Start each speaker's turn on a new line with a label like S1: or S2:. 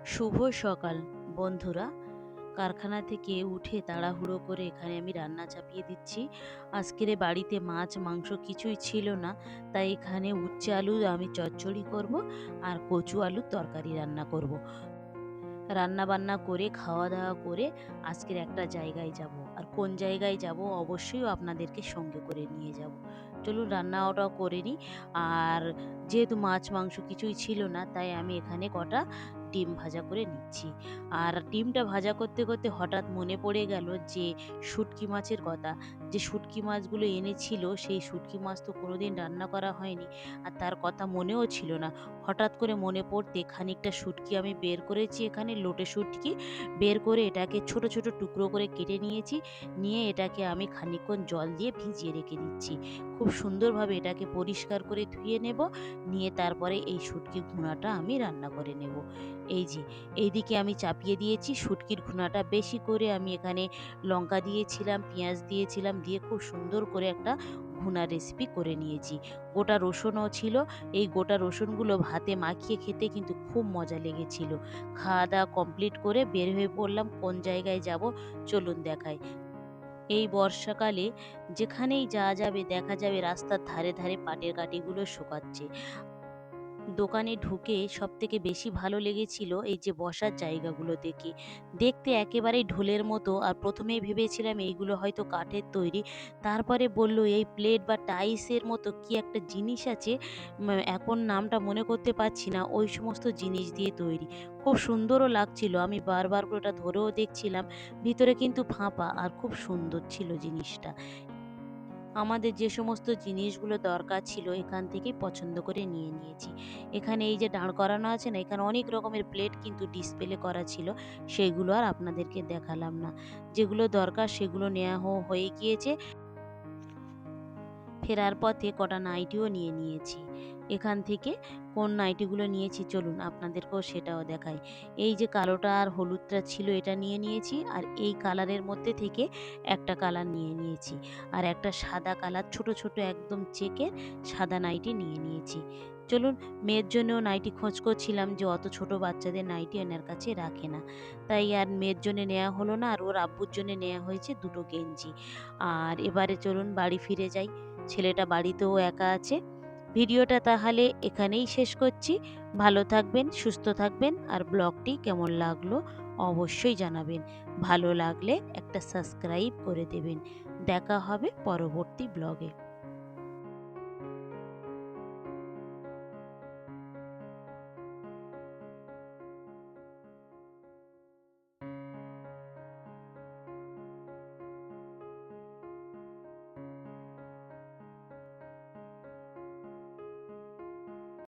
S1: শুভ সকাল বন্ধুরা। কারখানা থেকে উঠে তাড়াহুড়ো করে এখানে আমি রান্না চাপিয়ে দিচ্ছি। আজকের এ বাড়িতে মাছ মাংস কিছুই ছিল না, তাই এখানে উচ্ছে আলু আমি চচ্চড়ি করব আর কচু আলুর তরকারি রান্না করব। রান্না বান্না করে খাওয়া দাওয়া করে আজকের একটা জায়গায় যাব, আর কোন জায়গায় যাব অবশ্যই আপনাদেরকে সঙ্গে করে নিয়ে যাব। চলুন রান্না ওটাও করে নিই। আর যেহেতু মাছ মাংস কিছুই ছিল না, তাই আমি এখানে কটা ডিম ভাজা করে নিচ্ছি। আর ডিমটা ভাজা করতে করতে হঠাৎ মনে পড়ে গেল যে শুটকি মাছের কথা। যে শুটকি মাছগুলো এনেছিল সেই শুটকি মাছ তো কোনোদিন রান্না করা হয়নি, আর তার কথা মনেও ছিল না। হঠাৎ করে মনে পড়তে খানিকটা শুটকি আমি বের করেছি, এখানে লোটে শুটকি বের করে এটাকে ছোট ছোট টুকরো করে কেটে নিয়েছি। নিয়ে এটাকে আমি খানিকক্ষণ জল দিয়ে ভিজিয়ে রেখে দিচ্ছি। খুব সুন্দরভাবে এটাকে পরিষ্কার করে ধুয়ে নেব। নিয়ে তারপরে এই শুটকির ভুনাটা আমি রান্না করে নেব। এই যে এইদিকে আমি চাপিয়ে দিয়েছি শুটকির ভুনাটা, বেশি করে আমি এখানে লঙ্কা দিয়েছিলাম, পেঁয়াজ দিয়েছিলাম, দিয়ে খুব সুন্দর করে একটা ভুনা রেসিপি করে নিয়েছি। গোটা রসুনও ছিল। এই গোটা রসুনগুলো ভাতে মাখিয়ে খেতে কিন্তু খুব মজা লেগেছিল। খাওয়া দাওয়া কমপ্লিট করে বের হয়ে পড়লাম কোন জায়গায় যাব, চলুন দেখাই। এই বর্ষাকালে যেখানেই যাওয়া যাবে দেখা যাবে রাস্তার ধারে ধারে পাটের কাঠিগুলো শুকাচ্ছে। দোকানে ঢুকে সবথেকে বেশি ভালো লেগেছিল এই যে বসার জায়গাগুলো দেখে। দেখতে একেবারেই ঢোলের মতো, আর প্রথমেই ভেবেছিলাম এইগুলো হয়তো কাঠের তৈরি। তারপরে বলল এই প্লেট বা টাইলসের মতো কি একটা জিনিস আছে, এখন নামটা মনে করতে পারছি না, ওই সমস্ত জিনিস দিয়ে তৈরি। খুব সুন্দরও লাগছিল, আমি বারবার করে ওটা ধরেও দেখছিলাম। ভিতরে কিন্তু ফাঁপা, আর খুব সুন্দর ছিল জিনিসটা। আমাদের যে সমস্ত জিনিসগুলো দরকার ছিল এখান থেকেই পছন্দ করে নিয়ে নিয়েছি। এখানে এই যে দাঁড় করানো আছে না, এখানে অনেক রকমের প্লেট কিন্তু ডিসপ্লে করা ছিল, সেগুলো আর আপনাদেরকে দেখালাম না। যেগুলো দরকার সেগুলো নেওয়া হয়ে গিয়েছে। ফেরার পথে কটা নাইটিও নিয়ে নিয়েছি। এখান থেকে কোন নাইটিগুলো নিয়েছি চলুন আপনাদেরকেও সেটাও দেখাই। এই যে কালোটা আর হলুদটা ছিল এটা নিয়ে নিয়েছি, আর এই কালারের মধ্যে থেকে একটা কালার নিয়ে নিয়েছি। আর একটা সাদা কালার ছোট ছোট একদম চেকের সাদা নাইটি নিয়ে নিয়েছি। চলুন, মেয়ের জন্যও নাইটি খোঁজ করছিলাম যে অত ছোট বাচ্চাদের নাইটি এনার কাছে রাখে না, তাই আর মেয়ের জন্য নেওয়া হলো না, আর ওর আব্বুর জন্য নেওয়া হয়েছে দুটো গেঞ্জি। আর এবারে চলুন বাড়ি ফিরে যাই। ছেলেটা বাড়িতেও একা আছে। ভিডিওটা তাহলে এখানেই শেষ করছি। ভালো থাকবেন, সুস্থ থাকবেন, আর ব্লগটি কেমন লাগলো অবশ্যই জানাবেন। ভালো লাগলে একটা সাবস্ক্রাইব করে দেবেন। দেখা হবে পরবর্তী ব্লগে।